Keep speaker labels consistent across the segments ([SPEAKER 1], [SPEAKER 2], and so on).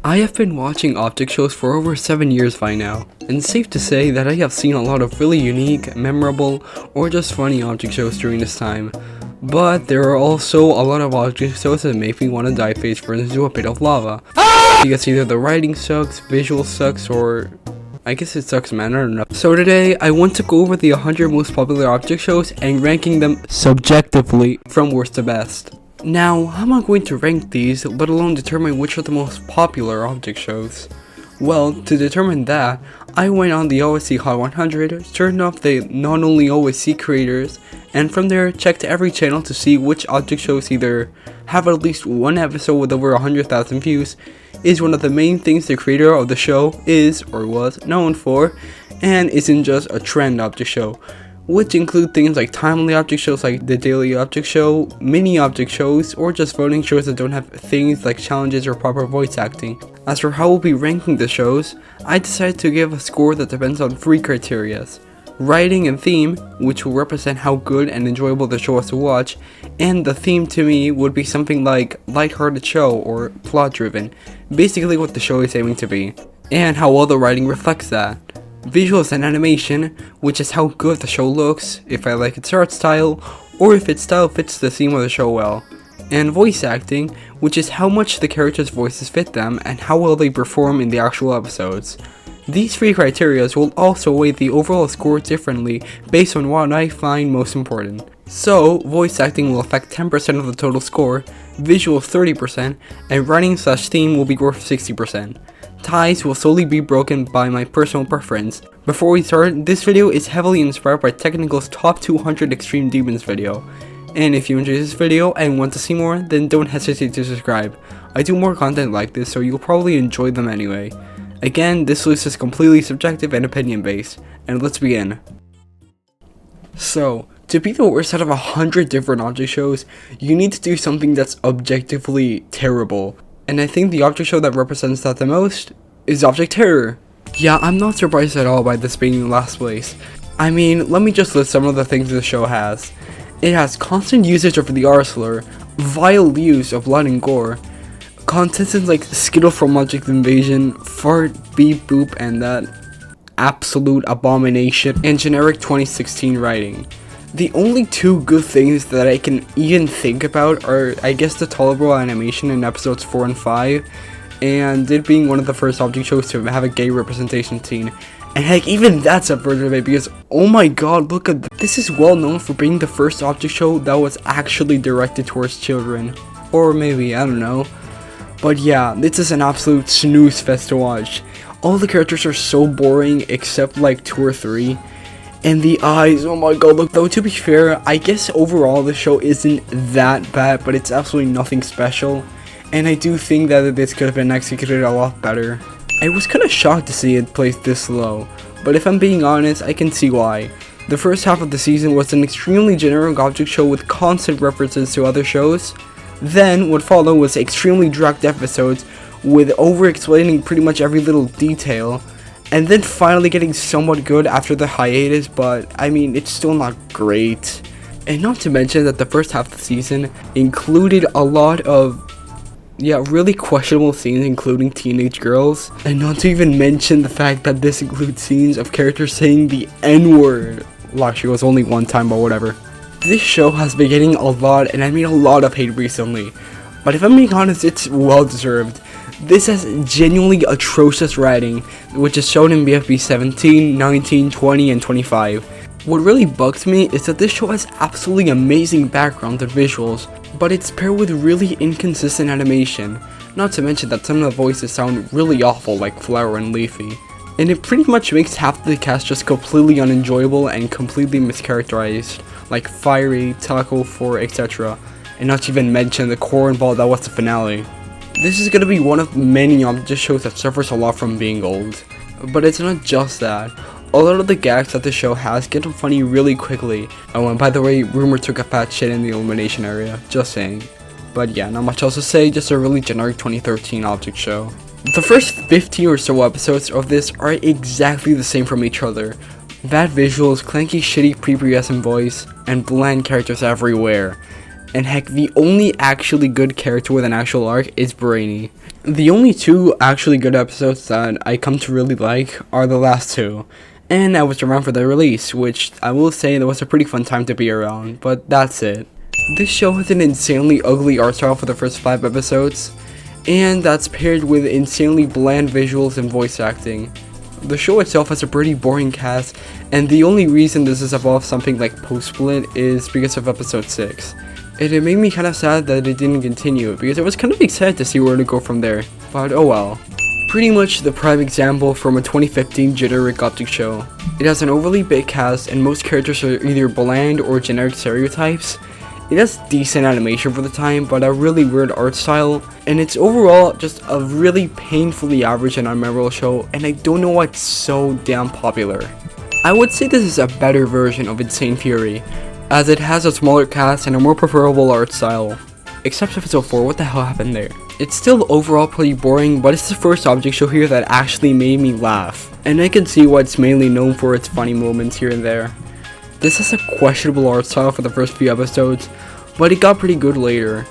[SPEAKER 1] I have been watching object shows for over 7 years by now, and it's safe to say that I have seen a lot of really unique, memorable, or just funny object shows during this time. But there are also a lot of object shows that make me want to dive face first into a pit of lava. Because either the writing sucks, visual sucks, or I guess it sucks, man, I don't know. So today, I want to go over the 100 most popular object shows and ranking them subjectively from worst to best. Now, how am I going to rank these, let alone determine which are the most popular object shows? Well, to determine that, I went on the OSC Hot 100, turned off the not only OSC creators, and from there checked every channel to see which object shows either have at least one episode with over 100,000 views, is one of the main things the creator of the show is or was known for, and isn't just a trend object show, which include things like timely object shows like the Daily Object Show, mini object shows, or just voting shows that don't have things like challenges or proper voice acting. As for how we'll be ranking the shows, I decided to give a score that depends on 3 criteria: writing and theme, which will represent how good and enjoyable the show is to watch, and the theme to me would be something like lighthearted show or plot driven, basically what the show is aiming to be, and how well the writing reflects that. Visuals and animation, which is how good the show looks, if I like its art style, or if its style fits the theme of the show well. And voice acting, which is how much the characters' voices fit them and how well they perform in the actual episodes. These 3 criteria will also weigh the overall score differently based on what I find most important. So, voice acting will affect 10% of the total score, visuals 30%, and writing/theme will be worth 60%. Ties will solely be broken by my personal preference. Before we start, this video is heavily inspired by Technical's top 200 extreme demons video. And if you enjoyed this video and want to see more, then don't hesitate to subscribe. I do more content like this, so you'll probably enjoy them anyway. Again, this list is completely subjective and opinion based, and let's begin. So, to be the worst out of 100 different object shows, you need to do something that's objectively terrible. And I think the object show that represents that the most is Object Terror. Yeah, I'm not surprised at all by this being in last place. I mean, let me just list some of the things the show has. It has constant usage of the R slur, vile use of blood and gore, contestants like Skittle from Object Invasion, Fart, Beep Boop, and that absolute abomination, and generic 2016 writing. The only 2 good things that I can even think about are, I guess, the tolerable animation in episodes 4 and 5, and it being one of the first object shows to have a gay representation scene. And heck, even that's a version of it because, oh my god, look at this. This is well known for being the first object show that was actually directed towards children. Or maybe, I don't know. But yeah, this is an absolute snooze fest to watch. All the characters are so boring except like 2 or 3. And the eyes, oh my god, look, though to be fair, I guess overall the show isn't that bad, but it's absolutely nothing special. And I do think that this could have been executed a lot better. I was kinda shocked to see it placed this low, but if I'm being honest, I can see why. The first half of the season was an extremely generic object show with constant references to other shows. Then, what followed was extremely dragged episodes with over-explaining pretty much every little detail. And then finally getting somewhat good after the hiatus, but I mean, it's still not great. And not to mention that the first half of the season included a lot of, really questionable scenes, including teenage girls. And not to even mention the fact that this includes scenes of characters saying the N-word. Well, actually, it was only one time, but whatever. This show has been getting a lot, and I mean a lot of hate recently. But if I'm being honest, it's well deserved. This has genuinely atrocious writing, which is shown in BFB 17, 19, 20, and 25. What really bugs me is that this show has absolutely amazing background and visuals, but it's paired with really inconsistent animation, not to mention that some of the voices sound really awful like Flower and Leafy. And it pretty much makes half the cast just completely unenjoyable and completely mischaracterized, like Fiery, Taco 4, etc. And not to even mention the cornball that was the finale. This is gonna be one of many object shows that suffers a lot from being old. But it's not just that. A lot of the gags that the show has get funny really quickly. Oh, and by the way, Rumor took a fat shit in the elimination area, just saying. But yeah, not much else to say, just a really generic 2013 object show. The first 15 or so episodes of this are exactly the same from each other. Bad visuals, clanky shitty prepubescent voice, and bland characters everywhere. And heck, the only actually good character with an actual arc is Brainy. The only two actually good episodes that I come to really like are the last two, and I was around for the release, which I will say that was a pretty fun time to be around, but that's it. This show has an insanely ugly art style for the first 5 episodes, and that's paired with insanely bland visuals and voice acting. The show itself has a pretty boring cast, and the only reason this is above something like Post-Split is because of episode 6. And it made me kind of sad that it didn't continue, because I was kind of excited to see where to go from there, but oh well. Pretty much the prime example from a 2015 generic optic show. It has an overly big cast, and most characters are either bland or generic stereotypes. It has decent animation for the time, but a really weird art style, and it's overall just a really painfully average and unmemorable show, and I don't know why it's so damn popular. I would say this is a better version of Insane Fury, as it has a smaller cast and a more preferable art style. Except episode 4, what the hell happened there? It's still overall pretty boring, but it's the first object show here that actually made me laugh, and I can see why it's mainly known for its funny moments here and there. This has a questionable art style for the first few episodes, but it got pretty good later.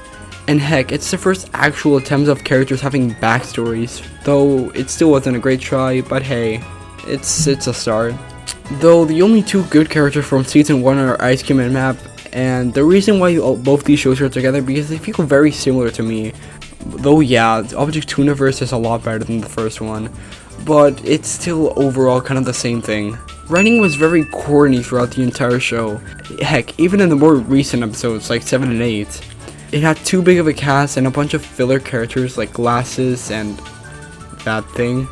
[SPEAKER 1] And heck, it's the first actual attempt of characters having backstories, though it still wasn't a great try, but hey, it's a start. Though the only two good characters from season 1 are Ice Cream and Map, and the reason why both these shows are together because they feel very similar to me. Though yeah, Object Tooniverse is a lot better than the first one, but it's still overall kind of the same thing. Writing was very corny throughout the entire show. Heck, even in the more recent episodes like 7 and 8. It had too big of a cast and a bunch of filler characters like Glasses and that thing.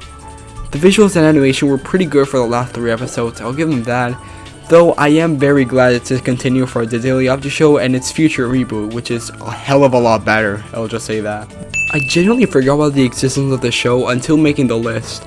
[SPEAKER 1] The visuals and animation were pretty good for the last 3 episodes, I'll give them that. Though I am very glad it's to continue for the Daily Object Show and its future reboot, which is a hell of a lot better, I'll just say that. I genuinely forgot about the existence of the show until making the list.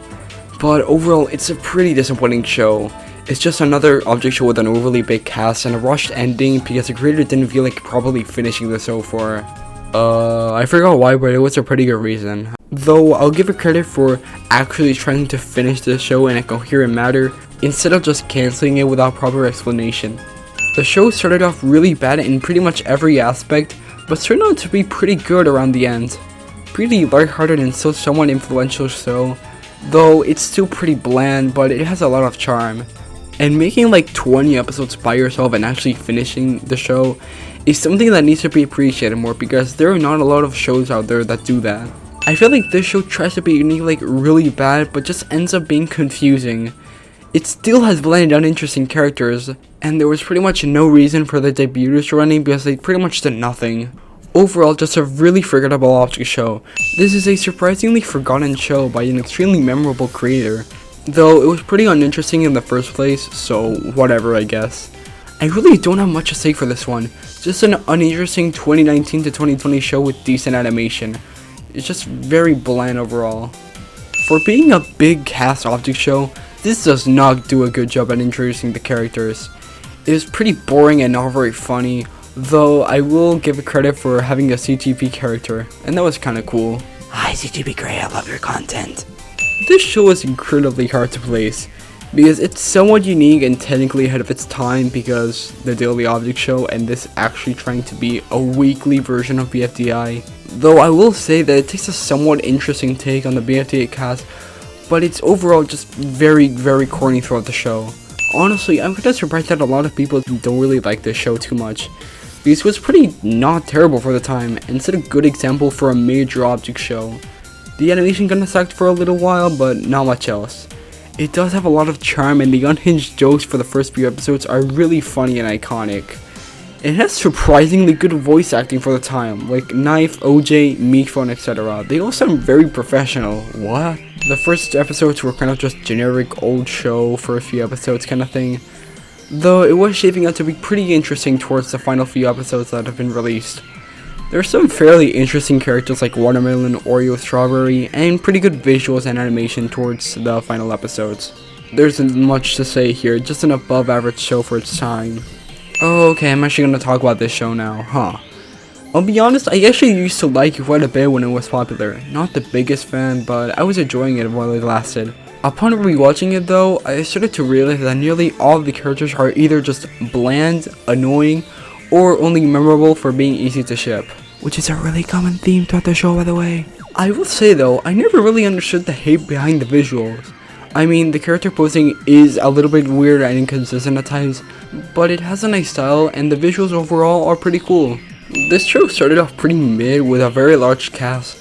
[SPEAKER 1] But overall, it's a pretty disappointing show. It's just another object show with an overly big cast and a rushed ending because the creator didn't feel like properly finishing the show for... I forgot why, but it was a pretty good reason. Though, I'll give it credit for actually trying to finish the show in a coherent manner, instead of just cancelling it without proper explanation. The show started off really bad in pretty much every aspect, but turned out to be pretty good around the end. Pretty lighthearted and still somewhat influential show, though it's still pretty bland, but it has a lot of charm. And making like 20 episodes by yourself and actually finishing the show is something that needs to be appreciated more because there are not a lot of shows out there that do that. I feel like this show tries to be unique like really bad but just ends up being confusing. It still has bland and uninteresting characters, and there was pretty much no reason for the debuts running because they pretty much did nothing. Overall, just a really forgettable object show. This is a surprisingly forgotten show by an extremely memorable creator, though it was pretty uninteresting in the first place, so whatever I guess. I really don't have much to say for this one, just an uninteresting 2019 to 2020 show with decent animation. It's just very bland overall. For being a big cast object show, this does not do a good job at introducing the characters. It is pretty boring and not very funny, though I will give it credit for having a CGP character, and that was kinda cool. Hi CGP Grey, I love your content. This show is incredibly hard to place, because it's somewhat unique and technically ahead of its time because the Daily Object Show and this actually trying to be a weekly version of BFDI. Though I will say that it takes a somewhat interesting take on the BFDI cast, but it's overall just very corny throughout the show. Honestly, I'm kinda surprised that a lot of people don't really like this show too much, because it was pretty not terrible for the time, and it's a good example for a major object show. The animation kinda sucked for a little while, but not much else. It does have a lot of charm, and the unhinged jokes for the first few episodes are really funny and iconic. It has surprisingly good voice acting for the time, like Knife, OJ, Meatphone, etc. They all sound very professional. What? The first episodes were kind of just generic old show for a few episodes kind of thing, though it was shaping up to be pretty interesting towards the final few episodes that have been released. There are some fairly interesting characters like Watermelon, Oreo, Strawberry, and pretty good visuals and animation towards the final episodes. There isn't much to say here, just an above average show for its time. Oh, okay, I'm actually gonna talk about this show now, huh? I'll be honest, I actually used to like it quite a bit when it was popular. Not the biggest fan, but I was enjoying it while it lasted. Upon rewatching it though, I started to realize that nearly all of the characters are either just bland, annoying, or only memorable for being easy to ship. Which is a really common theme throughout the show, by the way. I will say though, I never really understood the hate behind the visuals. I mean, the character posing is a little bit weird and inconsistent at times, but it has a nice style and the visuals overall are pretty cool. This show started off pretty mid with a very large cast,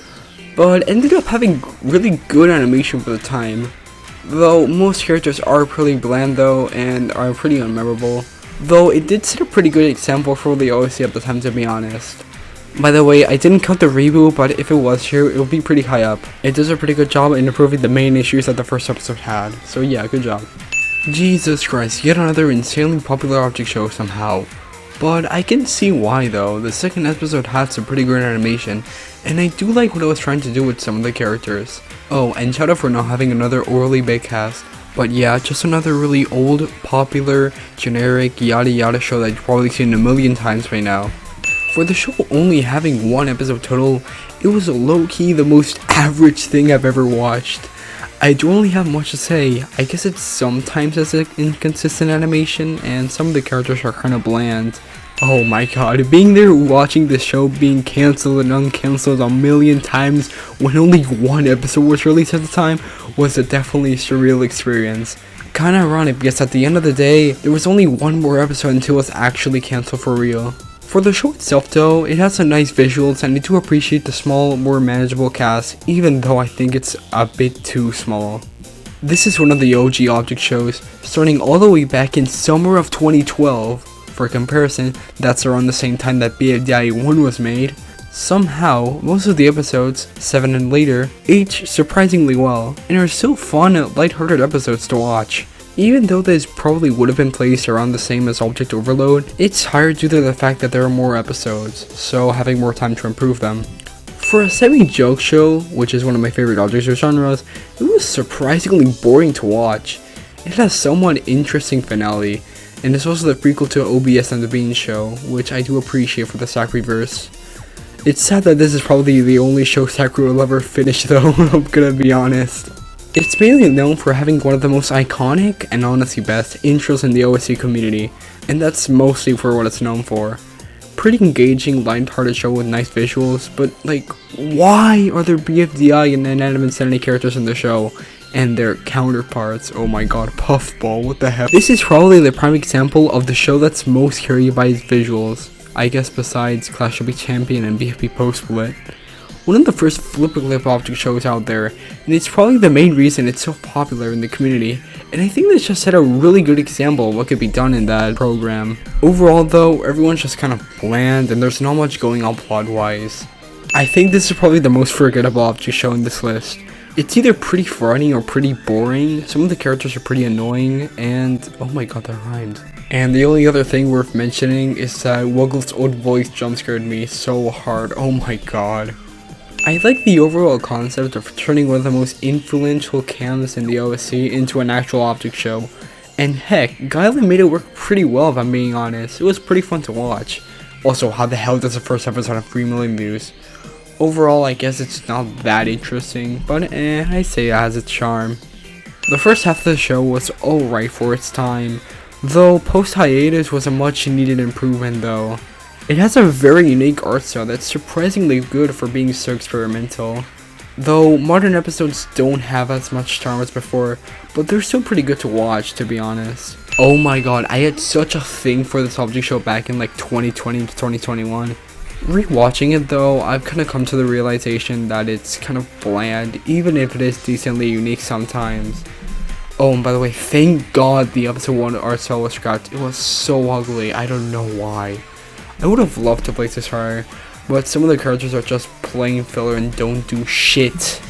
[SPEAKER 1] but ended up having really good animation for the time. Though most characters are pretty bland though and are pretty unmemorable. Though it did set a pretty good example for the OSC at the time, to be honest. By the way, I didn't count the reboot, but if it was here, it would be pretty high up. It does a pretty good job in improving the main issues that the first episode had, so yeah, good job. Jesus Christ, yet another insanely popular object show somehow. But I can see why though. The second episode had some pretty great animation, and I do like what it was trying to do with some of the characters. Oh, and shout out for not having another orally baked cast. But yeah, just another really old, popular, generic, yada yada show that you've probably seen a million times by now. For the show only having one episode total, it was low-key the most average thing I've ever watched. I don't really have much to say. I guess it sometimes has an inconsistent animation, and some of the characters are kinda bland. Oh my god, being there watching the show being cancelled and uncancelled a million times when only one episode was released at the time was a definitely surreal experience. Kinda ironic because at the end of the day, there was only one more episode until it was actually cancelled for real. For the show itself though, it has some nice visuals and I do appreciate the small, more manageable cast, even though I think it's a bit too small. This is one of the OG object shows, starting all the way back in summer of 2012. For comparison, that's around the same time that BFDI 1 was made. Somehow, most of the episodes, 7 and later, age surprisingly well, and are still fun, lighthearted episodes to watch. Even though this probably would have been placed around the same as Object Overload, it's higher due to the fact that there are more episodes, so having more time to improve them. For a semi-joke show, which is one of my favorite object show genres, it was surprisingly boring to watch. It has somewhat interesting finale, and it's also the prequel to OBS and the Bean Show, which I do appreciate for the Sakriverse. It's sad that this is probably the only show Sakura will ever finish though, I'm gonna be honest. It's mainly known for having one of the most iconic and honestly best intros in the OSC community, and that's mostly for what it's known for. Pretty engaging, light-hearted show with nice visuals, but like, why are there BFDI and Inanimate Insanity characters in the show? And their counterparts, oh my god, Puffball, what the hell? This is probably the prime example of the show that's most carried by its visuals, I guess besides Clash of the Champion and BFP Post-Split. One of the first FlipaClip object shows out there, and it's probably the main reason it's so popular in the community, and I think this just set a really good example of what could be done in that program. Overall though, everyone's just kind of bland and there's not much going on plot-wise. I think this is probably the most forgettable object show in this list. It's either pretty funny or pretty boring, some of the characters are pretty annoying, and oh my god, that rhymed. And the only other thing worth mentioning is that Wuggle's old voice jump-scared me so hard, oh my god. I like the overall concept of turning one of the most influential cams in the OSC into an actual object show. And heck, Guile made it work pretty well if I'm being honest, it was pretty fun to watch. Also, how the hell does the first episode have 3 million views? Overall, I guess it's not that interesting, but I say it has its charm. The first half of the show was alright for its time, though post-hiatus was a much needed improvement though. It has a very unique art style that's surprisingly good for being so experimental. Though modern episodes don't have as much charm as before, but they're still pretty good to watch, to be honest. Oh my god, I had such a thing for this object show back in like 2020 to 2021. Rewatching it though, I've kind of come to the realization that it's kind of bland, even if it is decently unique sometimes. Oh, and by the way, thank god the episode 1 art style was scrapped. It was so ugly, I don't know why. I would have loved to place this higher, but some of the characters are just plain filler and don't do shit.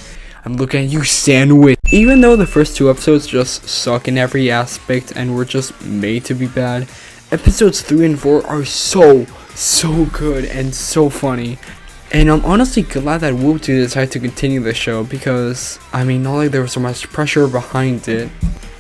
[SPEAKER 1] I'm looking at you, Sandwich. Even though the first 2 episodes just suck in every aspect and were just made to be bad, episodes 3 and 4 are so good and so funny. And I'm honestly glad that Whoop decided to continue the show because, I mean, not like there was so much pressure behind it.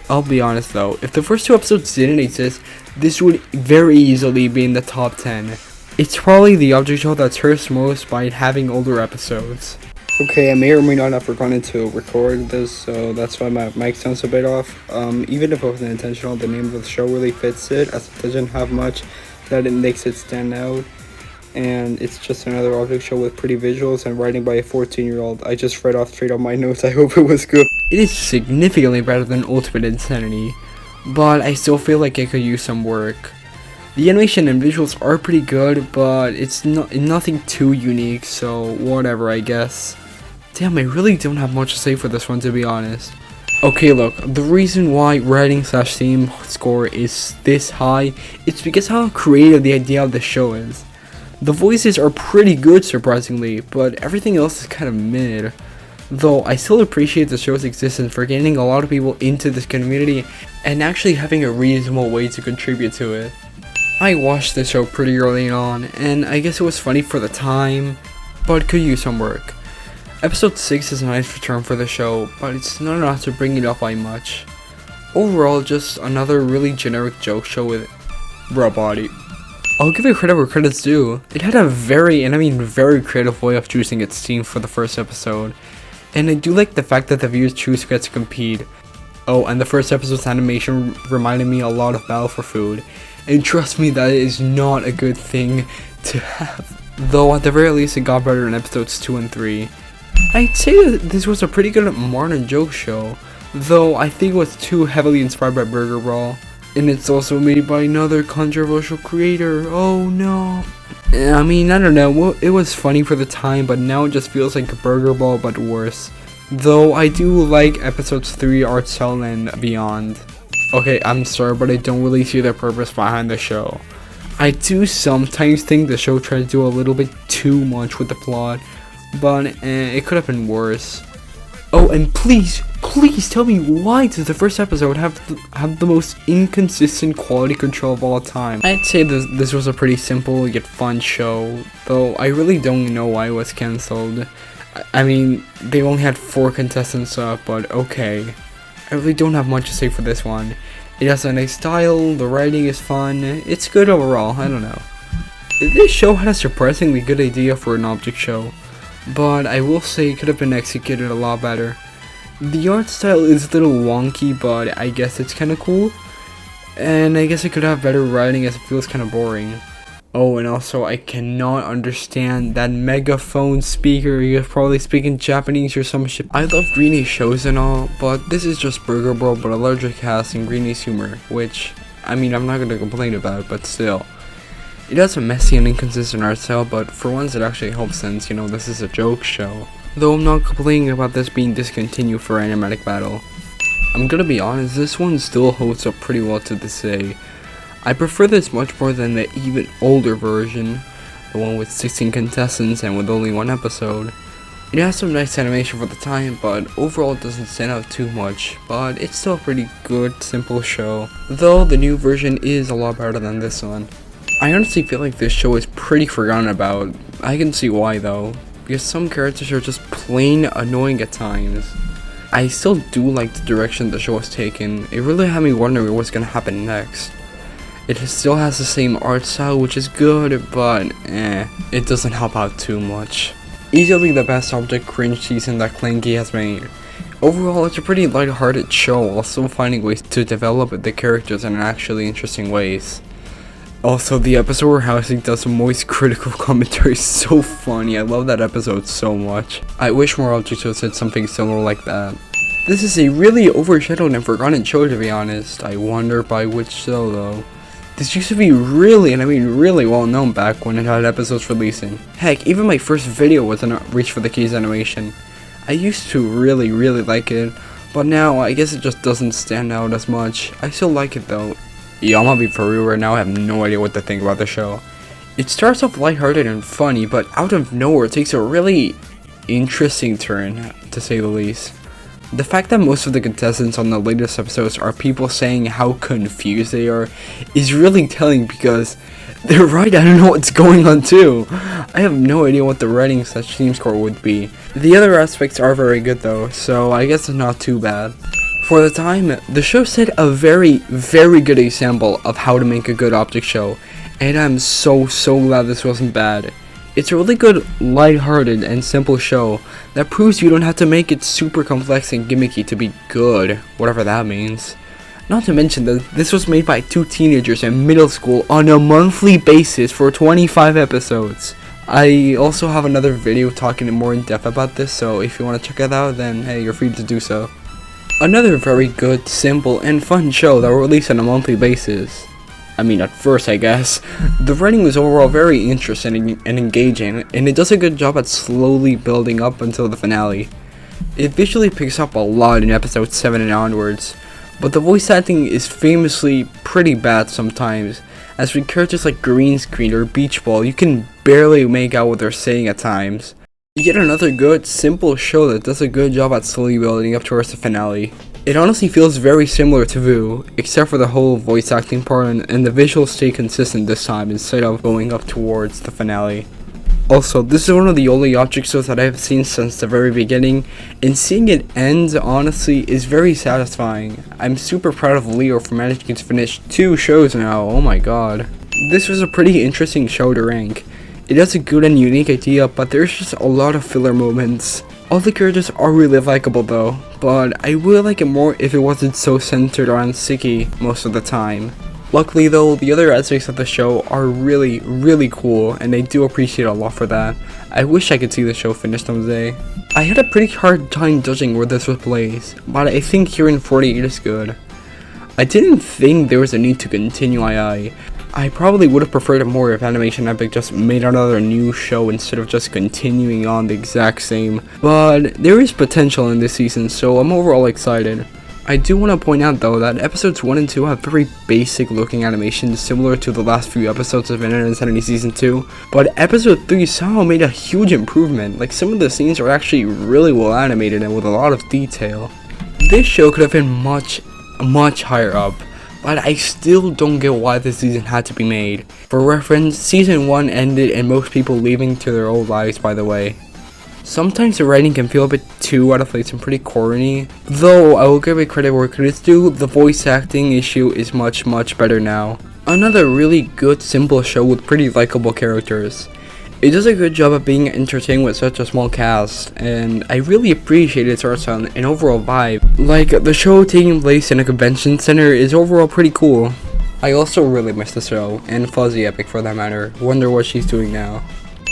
[SPEAKER 1] I'll be honest though, if the first 2 episodes didn't exist, this would very easily be in the top 10. It's probably the object show that's hurt most by having older episodes. Okay, I may or may not have forgotten to record this, so that's why my mic sounds a bit off. Even if it wasn't intentional, the name of the show really fits it, as it doesn't have much that it makes it stand out. and it's just another object show with pretty visuals and writing by a 14-year-old. I just read off straight off my notes. I hope it was good. It is significantly better than Ultimate Insanity, but I still feel like it could use some work. The animation and visuals are pretty good, but it's nothing too unique, so whatever, I guess. Damn, I really don't have much to say for this one, to be honest. Okay, look, the reason why writing/theme score is this high is because how creative the idea of the show is. The voices are pretty good, surprisingly, but everything else is kind of mid. Though I still appreciate the show's existence for getting a lot of people into this community and actually having a reasonable way to contribute to it. I watched the show pretty early on, and I guess it was funny for the time, but could use some work. Episode 6 is a nice return for the show, but it's not enough to bring it up by much. Overall, just another really generic joke show with bruh body. I'll give it credit where credit's due. It had a very creative way of choosing its theme for the first episode, and I do like the fact that the viewers choose who gets to compete. Oh, and the first episode's animation reminded me a lot of Battle for Food, and trust me, that is not a good thing to have. Though at the very least it got better in episodes 2 and 3. I'd say that this was a pretty good modern joke show, though I think it was too heavily inspired by Burger Brawl, and it's also made by another controversial creator. Oh no. I mean, I don't know, it was funny for the time, but now it just feels like a Burger Brawl but worse. Though I do like episodes 3, Art Cell, and beyond. Okay, I'm sorry, but I don't really see the purpose behind the show. I do sometimes think the show tried to do a little bit too much with the plot, but it could have been worse. Oh, and please tell me, why does the first episode have the most inconsistent quality control of all time? I'd say this was a pretty simple yet fun show, though I really don't know why it was cancelled. I mean, they only had 4 contestants up, but okay. I really don't have much to say for this one. It has a nice style, the writing is fun, it's good overall, I don't know. This show had a surprisingly good idea for an object show, but I will say it could have been executed a lot better. The art style is a little wonky, but I guess it's kinda cool, and I guess it could have better writing as it feels kinda boring. Oh, and also I cannot understand that megaphone speaker. You're probably speaking Japanese or some shit. I love Greeny's shows and all, but this is just Burger Brawl but a larger cast and Greeny's humor, which, I mean, I'm not gonna complain about, but still. It has a messy and inconsistent art style, but for once it actually helps since, you know, this is a joke show. Though I'm not complaining about this being discontinued for Animatic Battle. I'm gonna be honest, this one still holds up pretty well to this day. I prefer this much more than the even older version, the one with 16 contestants and with only 1 episode. It has some nice animation for the time, but overall it doesn't stand out too much, but it's still a pretty good, simple show, though the new version is a lot better than this one. I honestly feel like this show is pretty forgotten about. I can see why though, because some characters are just plain annoying at times. I still do like the direction the show has taken. It really had me wondering what's gonna happen next. It still has the same art style, which is good, but it doesn't help out too much. Easily the best object cringe season that Clanky has made. Overall, it's a pretty lighthearted show while still finding ways to develop the characters in actually interesting ways. Also, the episode where Housing does some moist critical commentary is so funny. I love that episode so much. I wish more object shows did something similar like that. This is a really overshadowed and forgotten show, to be honest. I wonder by which show though. This used to be really, and I mean really well known back when it had episodes releasing. Heck, even my first video was in Reach for the Keys animation. I used to really like it, but now I guess it just doesn't stand out as much. I still like it though. Yeah, I'm gonna be for real right now, I have no idea what to think about the show. It starts off lighthearted and funny, but out of nowhere it takes a really interesting turn, to say the least. The fact that most of the contestants on the latest episodes are people saying how confused they are is really telling, because they're right, I don't know what's going on too. I have no idea what the writing such team score would be. The other aspects are very good though, so I guess it's not too bad. For the time, the show set a very good example of how to make a good object show, and I'm so glad this wasn't bad. It's a really good, lighthearted, and simple show that proves you don't have to make it super complex and gimmicky to be good, whatever that means. Not to mention that this was made by 2 teenagers in middle school on a monthly basis for 25 episodes. I also have another video talking more in depth about this, so if you want to check it out, then hey, you're free to do so. Another very good, simple, and fun show that will release on a monthly basis. I mean, at first, I guess. The writing was overall very interesting and engaging, and it does a good job at slowly building up until the finale. It visually picks up a lot in episode 7 and onwards, but the voice acting is famously pretty bad sometimes, as with characters like Green Screen or Beach Ball, you can barely make out what they're saying at times. Yet another good, simple show that does a good job at slowly building up towards the finale. It honestly feels very similar to Vu, except for the whole voice acting part, and the visuals stay consistent this time instead of going up towards the finale. Also, this is one of the only object shows that I have seen since the very beginning, and seeing it end, honestly, is very satisfying. I'm super proud of Leo for managing to finish 2 shows now, oh my god. This was a pretty interesting show to rank. It has a good and unique idea, but there's just a lot of filler moments. All the characters are really likable though, but I would like it more if it wasn't so centered around Siki most of the time. Luckily though, the other aspects of the show are really cool, and I do appreciate a lot for that. I wish I could see the show finished someday. I had a pretty hard time judging where this was placed, but I think here in 48 is good. I didn't think there was a need to continue II. I probably would have preferred it more if Animation Epic just made another new show instead of just continuing on the exact same, but there is potential in this season, so I'm overall excited. I do want to point out though that episodes 1 and 2 have very basic looking animations similar to the last few episodes of Internet Insanity Season 2, but episode 3 somehow made a huge improvement. Like, some of the scenes are actually really well animated and with a lot of detail. This show could have been much higher up, but I still don't get why this season had to be made. For reference, season 1 ended and most people leaving to their old lives, by the way. Sometimes the writing can feel a bit too out of place and pretty corny, though I will give it credit where credit's due. The voice acting issue is much better now. Another really good simple show with pretty likable characters. It does a good job of being entertaining with such a small cast, and I really appreciate its art style and overall vibe. Like, the show taking place in a convention center is overall pretty cool. I also really miss the show, and Fuzzy Epic for that matter. Wonder what she's doing now.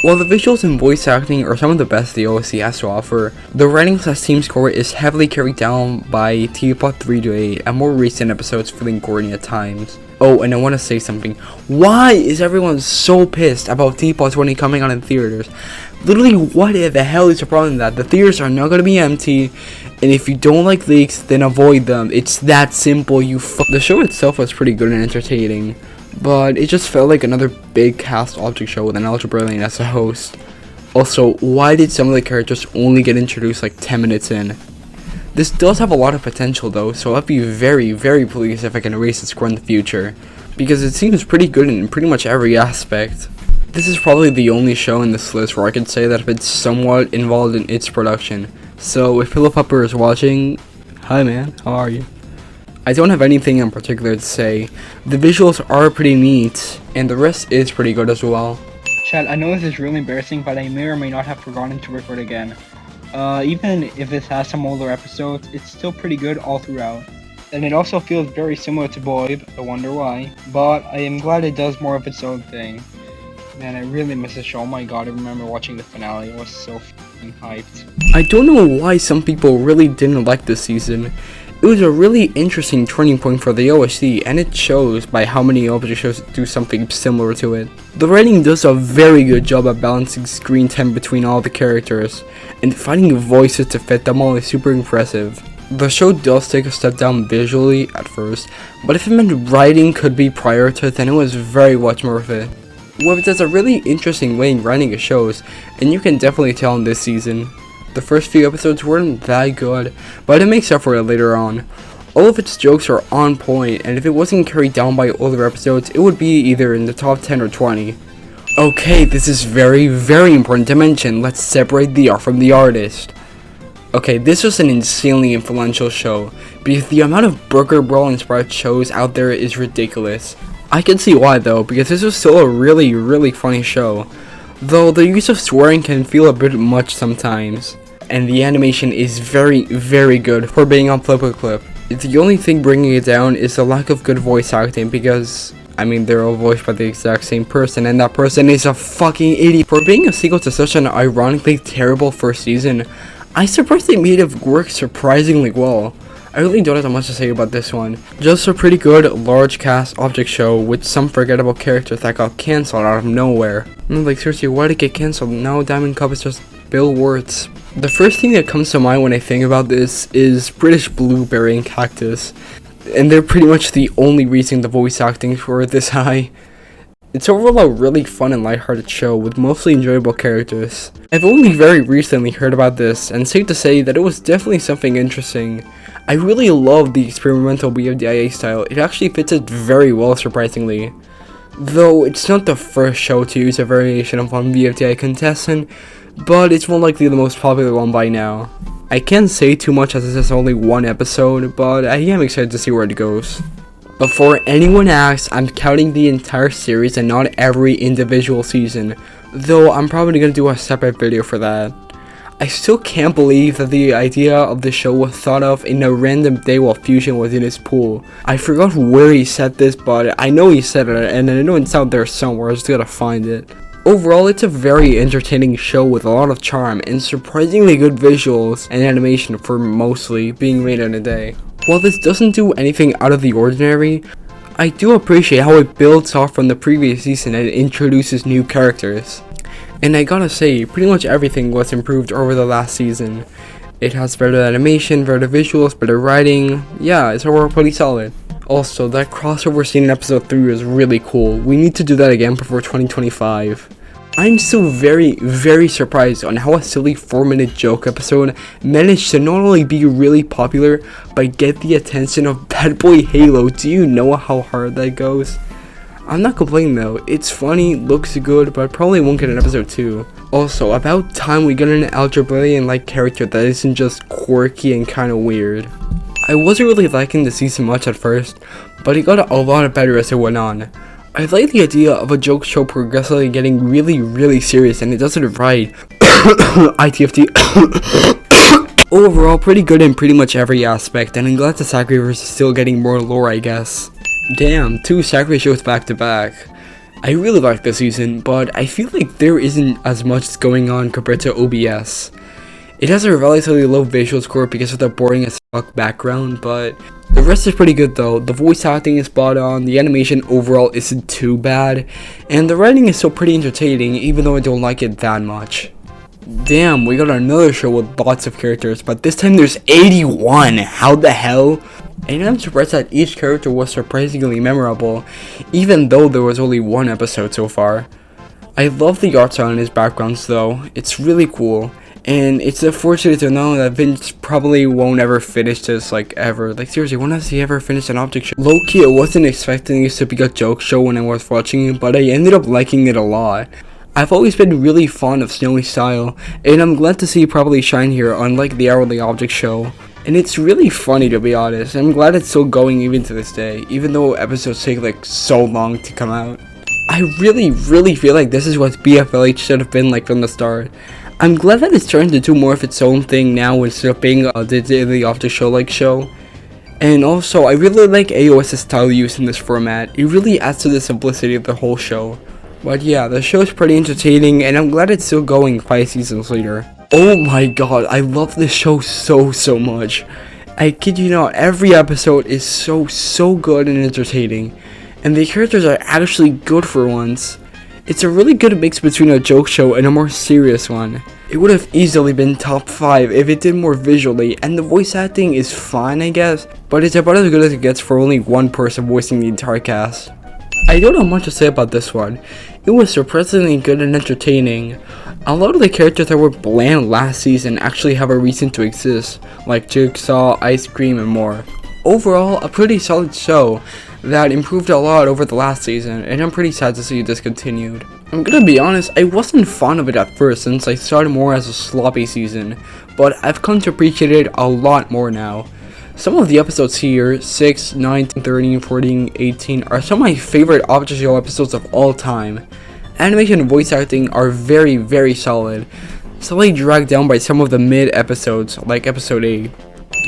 [SPEAKER 1] While the visuals and voice acting are some of the best the OSC has to offer, the writing / team score is heavily carried down by Teapot 3-8 and more recent episodes feeling corny at times. Oh, and I want to say something. Why is everyone so pissed about Teapot 20 coming out in theaters? Literally, what the hell is the problem with that? The theaters are not going to be empty, and if you don't like leaks, then avoid them. It's that simple, The show itself was pretty good and entertaining, but it just felt like another big cast object show with an algebra alien as a host. Also, why did some of the characters only get introduced like 10 minutes in? This does have a lot of potential though, so I'd be very pleased if I can raise its score in the future, because it seems pretty good in pretty much every aspect. This is probably the only show in this list where I could say that I've been somewhat involved in its production, so if FlipaClip is watching, hi man, how are you? I don't have anything in particular to say. The visuals are pretty neat, and the rest is pretty good as well.
[SPEAKER 2] Chad, I know this is really embarrassing, but I may or may not have forgotten to record again. Even if this has some older episodes, it's still pretty good all throughout. And it also feels very similar to Boyd, I wonder why. But I am glad it does more of its own thing. Man, I really miss this show. Oh my god, I remember watching the finale. It was so f***ing hyped.
[SPEAKER 1] I don't know why some people really didn't like this season. It was a really interesting turning point for the OSC, and it shows by how many object shows do something similar to it. The writing does a very good job at balancing screen time between all the characters, and finding voices to fit them all is super impressive. The show does take a step down visually at first, but if it meant writing could be prioritized, then it was very much worth it. Well, there's a really interesting way in writing it shows, and you can definitely tell in this season. The first few episodes weren't that good, but it makes up for it later on. All of its jokes are on point, and if it wasn't carried down by older episodes, it would be either in the top 10 or 20. Okay, this is very important to mention. Let's separate the art from the artist. Okay, this was an insanely influential show, because the amount of Burger Brawl inspired shows out there is ridiculous. I can see why though, because this was still a really funny show, though the use of swearing can feel a bit much sometimes, and the animation is very good for being on FlipaClip. The only thing bringing it down is the lack of good voice acting, because I mean, they're all voiced by the exact same person, and that person is a fucking idiot. For being a sequel to such an ironically terrible first season, I'm surprised they made it work surprisingly well. I really don't have that much to say about this one. Just a pretty good, large cast object show with some forgettable characters that got cancelled out of nowhere. Like, seriously, why did it get cancelled? Now Diamond Cup is just Bill Wirtz. The first thing that comes to mind when I think about this is British Blueberry and Cactus. And they're pretty much the only reason the voice acting were this high. It's overall a really fun and lighthearted show with mostly enjoyable characters. I've only very recently heard about this, and safe to say that it was definitely something interesting. I really love the experimental BFDIA style. It actually fits it very well, surprisingly. Though it's not the first show to use a variation of one BFDIA contestant, but it's more likely the most popular one by now. I can't say too much as this is only one episode, but I am excited to see where it goes. Before anyone asks, I'm counting the entire series and not every individual season, though I'm probably going to do a separate video for that. I still can't believe that the idea of the show was thought of in a random day while Fusion was in his pool. I forgot where he said this, but I know he said it, and I know it's out there somewhere, I just gotta find it. Overall, it's a very entertaining show with a lot of charm and surprisingly good visuals and animation for mostly being made in a day. While this doesn't do anything out of the ordinary, I do appreciate how it builds off from the previous season and introduces new characters. And I gotta say, pretty much everything was improved over the last season. It has better animation, better visuals, better writing. Yeah, it's overall pretty solid. Also, that crossover scene in episode 3 was really cool. We need to do that again before 2025. I'm still very surprised on how a silly 4-minute joke episode managed to not only be really popular, but get the attention of Bad Boy Halo. Do you know how hard that goes? I'm not complaining though, it's funny, looks good, but probably won't get an episode 2. Also, about time we get an Algebraian-like character that isn't just quirky and kinda weird. I wasn't really liking the season much at first, but it got a lot better as it went on. I like the idea of a joke show progressively getting really serious, and it does it right. ITFT. Overall, pretty good in pretty much every aspect, and I'm glad the Sakura is still getting more lore, I guess. Damn, 2 Sakura shows back to back. I really like this season, but I feel like there isn't as much going on compared to OBS. It has a relatively low visual score because of the boring as fuck background, but the rest is pretty good though. The voice acting is spot on, the animation overall isn't too bad, and the writing is still pretty entertaining even though I don't like it that much. Damn, we got another show with lots of characters, but this time there's 81! How the hell? And I'm surprised that each character was surprisingly memorable, even though there was only one episode so far. I love the art style in his backgrounds though, it's really cool. And it's unfortunate to know that Vince probably won't ever finish this, like, ever. Like, seriously, when has he ever finished an object show? Low-key, I wasn't expecting this to be a joke show when I was watching it, but I ended up liking it a lot. I've always been really fond of Snowy style, and I'm glad to see it probably shine here, unlike the hourly object show. And it's really funny, to be honest. I'm glad it's still going even to this day, even though episodes take, like, so long to come out. I really feel like this is what BFLH should have been like from the start. I'm glad that it's turned into more of its own thing now instead of being the daily off the show like show. And also, I really like AOS's style used in this format. It really adds to the simplicity of the whole show. But yeah, the show is pretty entertaining, and I'm glad it's still going 5 seasons later. Oh my god, I love this show so much. I kid you not, every episode is so good and entertaining. And the characters are actually good for once. It's a really good mix between a joke show and a more serious one. It would have easily been top 5 if it did more visually, and the voice acting is fine I guess, but it's about as good as it gets for only one person voicing the entire cast. I don't have much to say about this one. It was surprisingly good and entertaining. A lot of the characters that were bland last season actually have a reason to exist, like Jigsaw, Ice Cream, and more. Overall, a pretty solid show that improved a lot over the last season, and I'm pretty sad to see it discontinued. I'm gonna be honest, I wasn't fond of it at first since I saw it more as a sloppy season, but I've come to appreciate it a lot more now. Some of the episodes here, 6, 9, 13, 14, 18, are some of my favorite Object Show episodes of all time. Animation and voice acting are very solid, slightly dragged down by some of the mid episodes, like episode 8.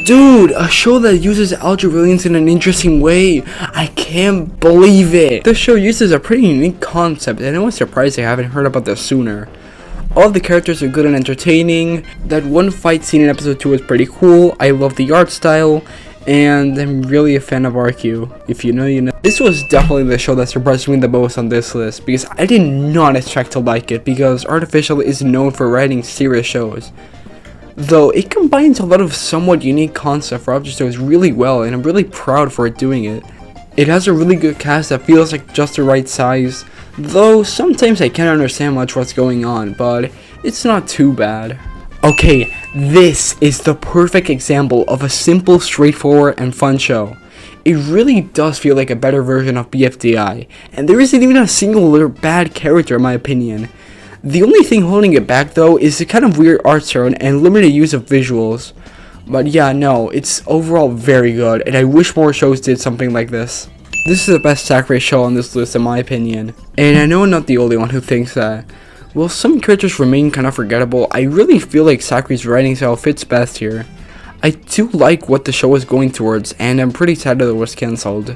[SPEAKER 1] Dude, a show that uses algae aliens in an interesting way. I can't believe it. This show uses a pretty unique concept, and I was surprised I haven't heard about this sooner. All the characters are good and entertaining. That one fight scene in episode 2 was pretty cool. I love the art style, and I'm really a fan of RQ. If you know, you know. This was definitely the show that surprised me the most on this list, because I did not expect to like it, because Artificial is known for writing serious shows. Though it combines a lot of somewhat unique concepts for object shows really well, and I'm really proud for it doing it. It has a really good cast that feels like just the right size, though sometimes I can't understand much what's going on, but it's not too bad. Okay, this is the perfect example of a simple, straightforward, and fun show. It really does feel like a better version of BFDI, and there isn't even a single bad character in my opinion. The only thing holding it back though is the kind of weird art style and limited use of visuals. But yeah, no, it's overall very good, and I wish more shows did something like this. This is the best Sakurai show on this list in my opinion, and I know I'm not the only one who thinks that. While some characters remain kind of forgettable, I really feel like Sakurai's writing style fits best here. I do like what the show is going towards, and I'm pretty sad that it was cancelled.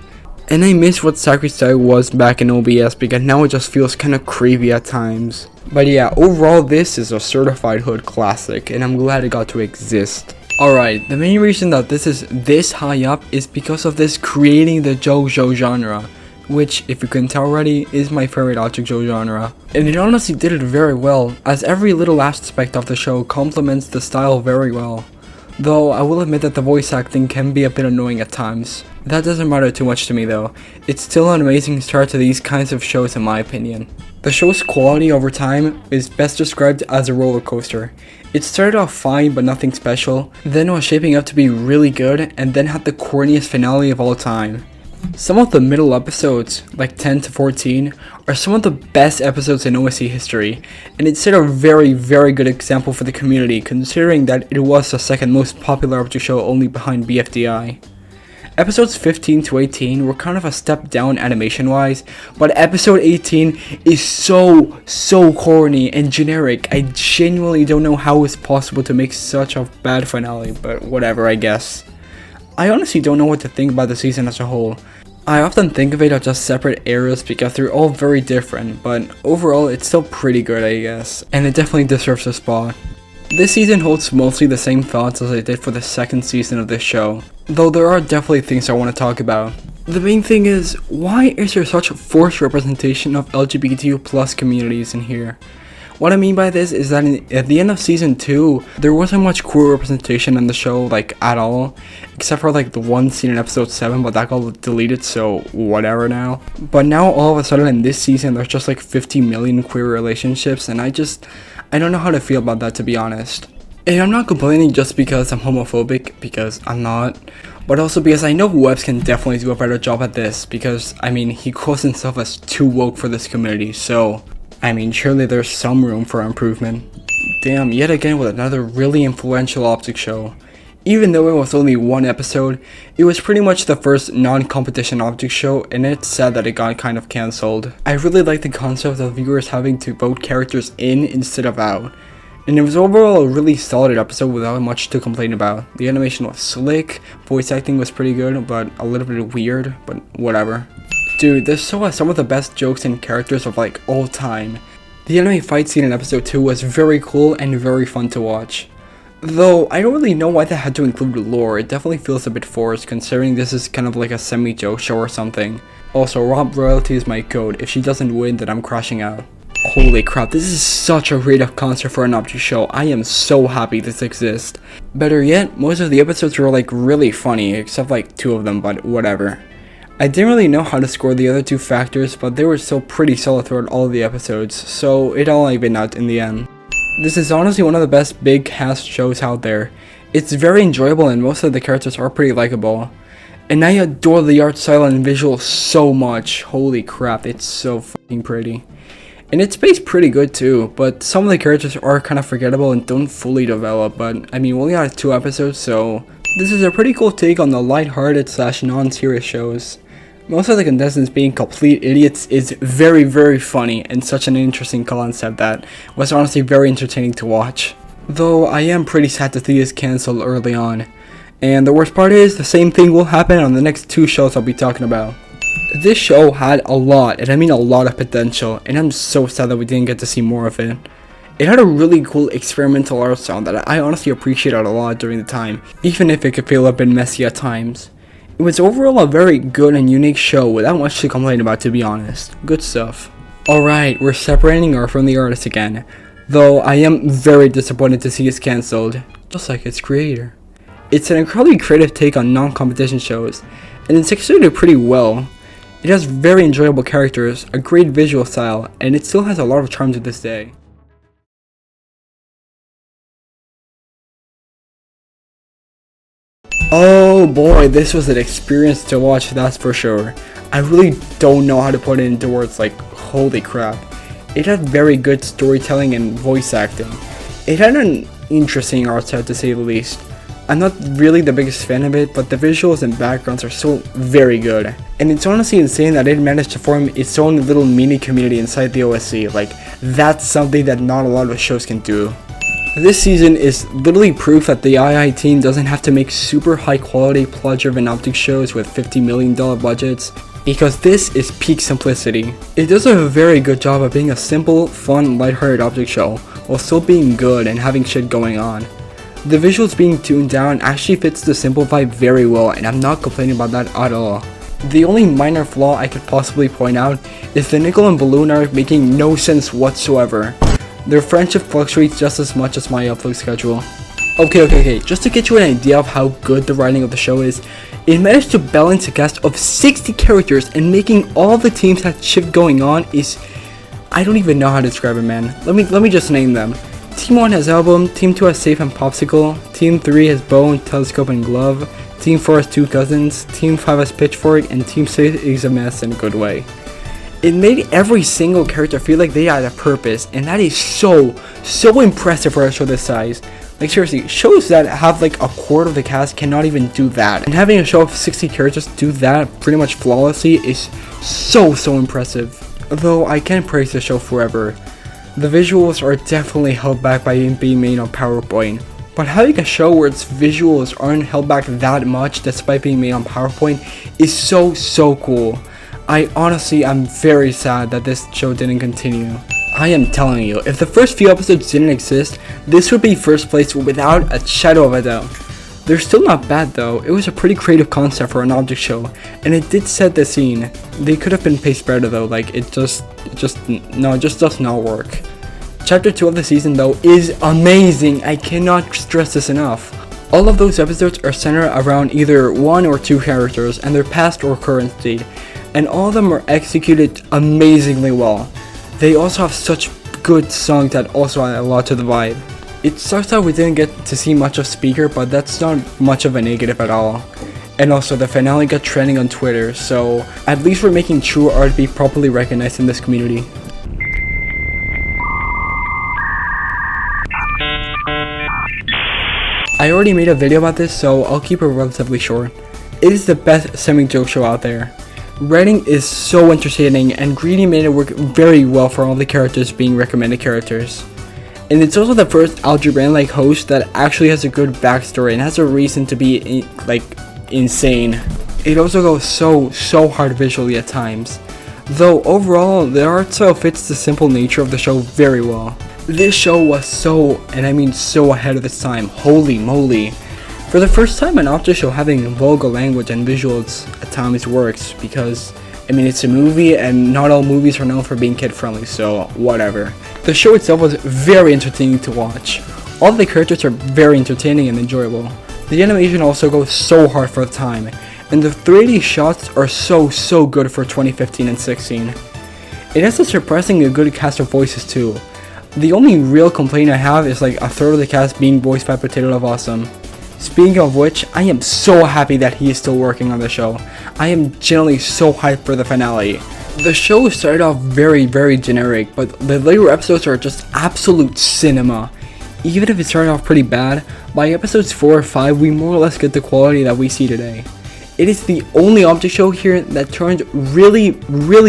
[SPEAKER 1] And I miss what Sakurai's style was back in OBS, because now it just feels kinda creepy at times. But yeah, overall this is a certified hood classic, and I'm glad it got to exist. Alright, the main reason that this is this high up is because of this creating the JoJo genre, which, if you can tell already, is my favorite object show genre. And it honestly did it very well, as every little aspect of the show complements the style very well. Though, I will admit that the voice acting can be a bit annoying at times. That doesn't matter too much to me though. It's still an amazing start to these kinds of shows in my opinion. The show's quality over time is best described as a roller coaster. It started off fine but nothing special, then was shaping up to be really good, and then had the corniest finale of all time. Some of the middle episodes, like 10 to 14, are some of the best episodes in OSC history, and it set a very good example for the community considering that it was the second most popular object show only behind BFDI. Episodes 15 to 18 were kind of a step down animation wise, but episode 18 is so corny and generic. I genuinely don't know how it's possible to make such a bad finale, but whatever I guess. I honestly don't know what to think about the season as a whole. I often think of it as just separate eras because they're all very different, but overall it's still pretty good I guess, and it definitely deserves a spot. This season holds mostly the same thoughts as I did for the second season of this show, though there are definitely things I want to talk about. The main thing is, why is there such forced representation of LGBTQ+ communities in here? What I mean by this is that at the end of season 2, there wasn't much queer representation in the show, like, at all. Except for, like, the one scene in episode 7, but that got deleted, so whatever now. But now, all of a sudden, in this season, there's just, like, 50 million queer relationships, and I don't know how to feel about that, to be honest. And I'm not complaining just because I'm homophobic, because I'm not. But also because I know Webbs can definitely do a better job at this, because, I mean, he quotes himself as too woke for this community, so I mean, surely there's some room for improvement. Damn, yet again with another really influential object show. Even though it was only one episode, it was pretty much the first non-competition object show, and it's sad that it got kind of cancelled. I really like the concept of viewers having to vote characters in instead of out. And it was overall a really solid episode without much to complain about. The animation was slick, voice acting was pretty good, but a little bit weird, but whatever. Dude, this show has some of the best jokes and characters of like all time. The anime fight scene in episode 2 was very cool and very fun to watch. Though, I don't really know why they had to include lore, it definitely feels a bit forced considering this is kind of like a semi-joke show or something. Also, Rob Royalty is my code, if she doesn't win then I'm crashing out. Holy crap, this is such a rate of concert for an object show, I am so happy this exists. Better yet, most of the episodes were like really funny, except like 2 of them, but whatever. I didn't really know how to score the other 2 factors, but they were still pretty solid throughout all of the episodes, so it all evened out in the end. This is honestly one of the best big cast shows out there. It's very enjoyable and most of the characters are pretty likable. And I adore the art style and visuals so much, holy crap, it's so fucking pretty. And it's paced pretty good too, but some of the characters are kind of forgettable and don't fully develop, but I mean we only had 2 episodes, so this is a pretty cool take on the lighthearted / non-serious shows. Most of the contestants being complete idiots is very funny and such an interesting concept that was honestly very entertaining to watch. Though I am pretty sad to see this cancelled early on. And the worst part is, the same thing will happen on the next 2 shows I'll be talking about. This show had a lot, and I mean a lot of potential, and I'm so sad that we didn't get to see more of it. It had a really cool experimental art style that I honestly appreciated a lot during the time, even if it could feel a bit messy at times. It was overall a very good and unique show without much to complain about, to be honest. Good stuff. Alright, we're separating art from the artist again, though I am very disappointed to see it's cancelled, just like its creator. It's an incredibly creative take on non-competition shows, and it's executed pretty well. It has very enjoyable characters, a great visual style, and it still has a lot of charm to this day. Oh boy, this was an experience to watch, that's for sure. I really don't know how to put it into words, like, holy crap. It had very good storytelling and voice acting. It had an interesting art style, to say the least. I'm not really the biggest fan of it, but the visuals and backgrounds are still very good. And it's honestly insane that it managed to form its own little mini community inside the OSC. Like, that's something that not a lot of shows can do. This season is literally proof that the II team doesn't have to make super high quality plot-driven optic shows with $50 million budgets, because this is peak simplicity. It does a very good job of being a simple, fun, lighthearted object show, while still being good and having shit going on. The visuals being tuned down actually fits the simple vibe very well, and I'm not complaining about that at all. The only minor flaw I could possibly point out is the nickel and balloon art making no sense whatsoever. Their friendship fluctuates just as much as my upload schedule. Okay, just to get you an idea of how good the writing of the show is, it managed to balance a cast of 60 characters, and making all the teams have shit going on is... I don't even know how to describe it, man. Let me just name them. Team 1 has Album, Team 2 has Safe and Popsicle, Team 3 has Bow and Telescope and Glove, Team 4 has Two Cousins, Team 5 has Pitchfork, and Team 6 is a mess in a good way. It made every single character feel like they had a purpose, and that is so impressive for a show this size. Like, seriously, shows that have like a quarter of the cast cannot even do that, and having a show of 60 characters do that pretty much flawlessly is so impressive. Though I can't praise the show forever. The visuals are definitely held back by it being made on PowerPoint, but having a show where its visuals aren't held back that much despite being made on PowerPoint is so cool. I honestly am very sad that this show didn't continue. I am telling you, if the first few episodes didn't exist, this would be first place without a shadow of a doubt. They're still not bad though. It was a pretty creative concept for an object show, and it did set the scene. They could have been paced better though, like it just does not work. Chapter 2 of the season though is amazing. I cannot stress this enough. All of those episodes are centered around either 1 or 2 characters and their past or current state, and all of them are executed amazingly well. They also have such good songs that also add a lot to the vibe. It sucks that we didn't get to see much of Speaker, but that's not much of a negative at all. And also, the finale got trending on Twitter, so at least we're making true art be properly recognized in this community. I already made a video about this, so I'll keep it relatively short. It is the best semi-joke show out there. Writing is so entertaining, and Greedy made it work very well for all the characters being recommended characters. And it's also the first Algebraian-like host that actually has a good backstory and has a reason to be, insane. It also goes so hard visually at times. Though overall, the art style fits the simple nature of the show very well. This show was so ahead of its time, holy moly. For the first time, an object show having vulgar language and visuals at times works, because it's a movie and not all movies are known for being kid friendly, so whatever. The show itself was very entertaining to watch. All the characters are very entertaining and enjoyable. The animation also goes so hard for the time, and the 3D shots are so good for 2015 and 16. It has a surprisingly good cast of voices too. The only real complaint I have is like a third of the cast being voiced by Potato Love Awesome. Speaking of which, I am so happy that he is still working on the show. I am genuinely so hyped for the finale. The show started off very generic, but the later episodes are just absolute cinema. Even if it started off pretty bad, by episodes 4 or 5 we more or less get the quality that we see today. It is the only object show here that turned really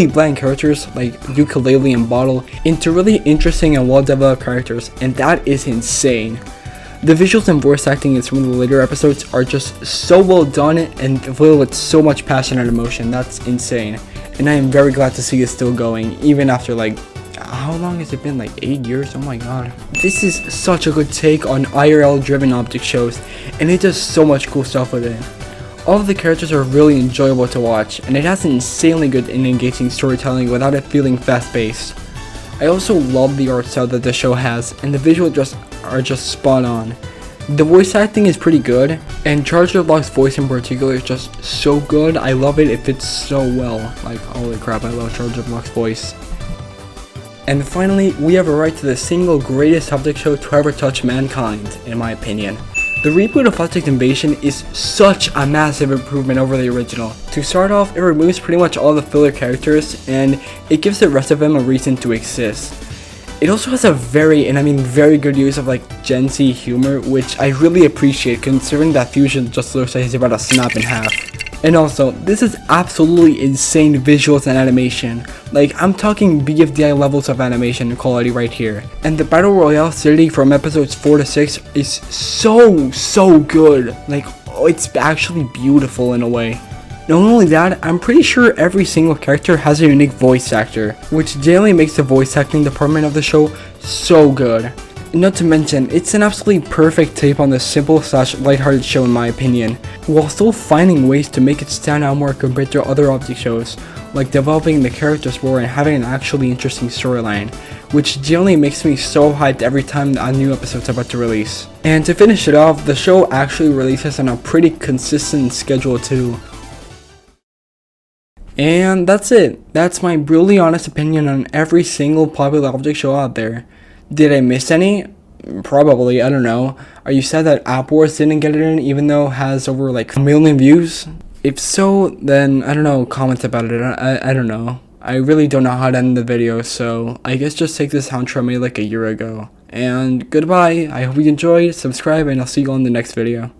[SPEAKER 1] bland characters like Ukulele and Bottle into really interesting and well developed characters, and that is insane. The visuals and voice acting in some of the later episodes are just so well done and filled with so much passion and emotion. That's insane. And I am very glad to see it still going, even after like, how long has it been? Like 8 years? Oh my god. This is such a good take on IRL driven object shows, and it does so much cool stuff with it. All of the characters are really enjoyable to watch, and it has insanely good and engaging storytelling without it feeling fast paced. I also love the art style that the show has, and the visuals are just spot on. The voice acting is pretty good, and Charger Block's voice in particular is just so good. I love it, it fits so well. Like, holy crap, I love Charger Block's voice. And finally, we have arrived to the single greatest object show to ever touch mankind, in my opinion. The reboot of Object Invasion is such a massive improvement over the original. To start off, it removes pretty much all the filler characters, and it gives the rest of them a reason to exist. It also has a very good use of like Gen Z humor, which I really appreciate considering that Fusion just looks like he's about to snap in half. And also, this is absolutely insane visuals and animation. Like, I'm talking BFDI levels of animation and quality right here. And the Battle Royale city from episodes 4 to 6 is so good. Like, oh, it's actually beautiful in a way. Not only that, I'm pretty sure every single character has a unique voice actor, which generally makes the voice acting department of the show so good. Not to mention, it's an absolutely perfect take on this simple / lighthearted show in my opinion, while still finding ways to make it stand out more compared to other object shows, like developing the characters more and having an actually interesting storyline, which generally makes me so hyped every time a new episode's about to release. And to finish it off, the show actually releases on a pretty consistent schedule too. And that's it. That's my brutally honest opinion on every single popular object show out there. Did I miss any? Probably, I don't know. Are you sad that App Wars didn't get it in even though it has over like 1 million views? If so, then I don't know, comment about it. I don't know. I really don't know how to end the video, so I guess just take this outro I made like a year ago. And goodbye, I hope you enjoyed, subscribe, and I'll see you on the next video.